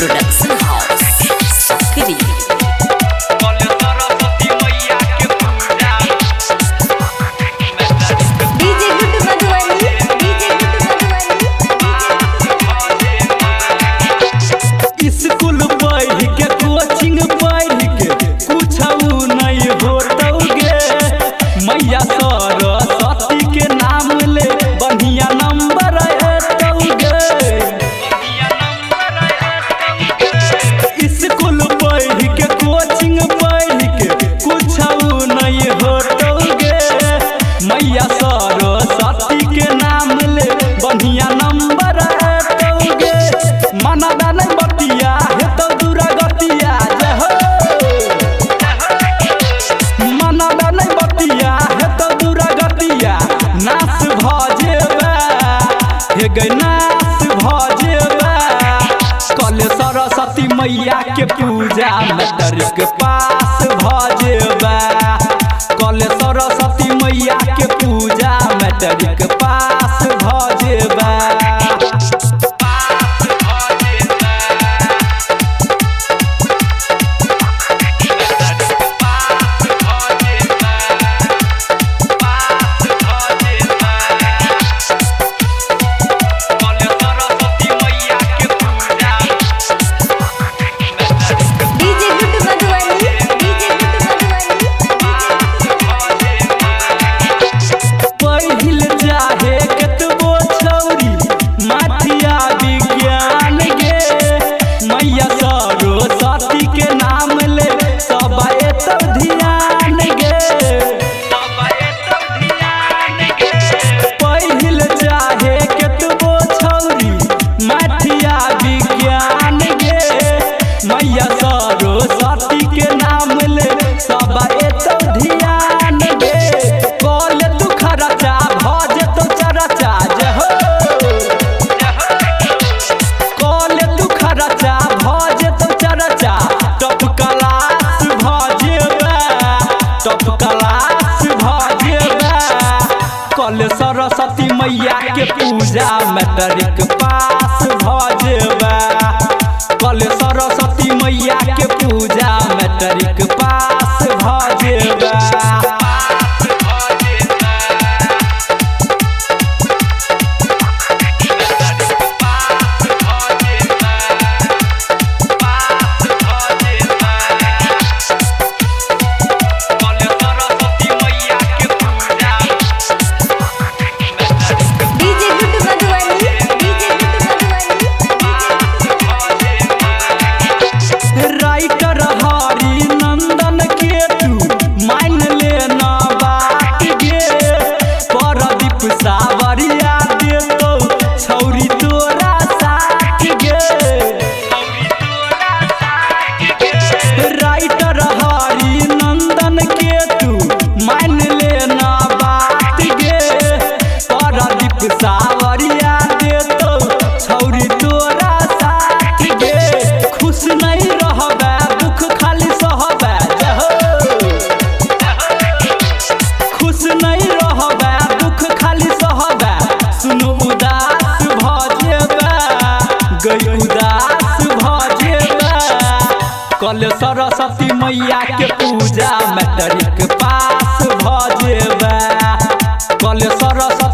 Production House Sakri मैया सरस्वती के नाम ले बढ़िया नंबर एतौगे मनदा नहीं बतिया हेतौ दूरा गतिया जय हो मनदा नहीं बतिया हेतौ दूरा गतिया नाच भजेबा हे गै नाच भजेबा कल सरस्वती मैया के पूजा मैट्रिक पास भजेबा कल सरस्वती मैया के पूजा मैट्रिक पास भजेबा सरस्वती के नाम ले सब एतौ ध्यान गे पहिल चाहे केतबो छौरी माठिया विज्ञान गे मैया सरस्वती के नाम ले सब एतौ ध्यान गे कल तू खर्चा भज तो चर्चा जे हो कल तू खर्चा भज टॉप क्लास भजेबा कल सरस्वती मैया के पूजा मैट्रिक पास भजेबा कल सरस्वती मैया के पूजा मैट्रिक पास भजेबा सावरिया देतो छौरी तोरा साथ गे राइटर हरि नंदन के तू मान लेना बात गे प्रदीप सावरिया देतो छौरी तोरा साथ गे खुश नहीं रहबे दुख खाली सहबे खुश नहीं रहबे दुख खाली सहबे सुन उदास भजेबा गई उदास भजेबा कल सरस्वती मैया के पूजा मैट्रिक पास भजेबा कल सरस्वती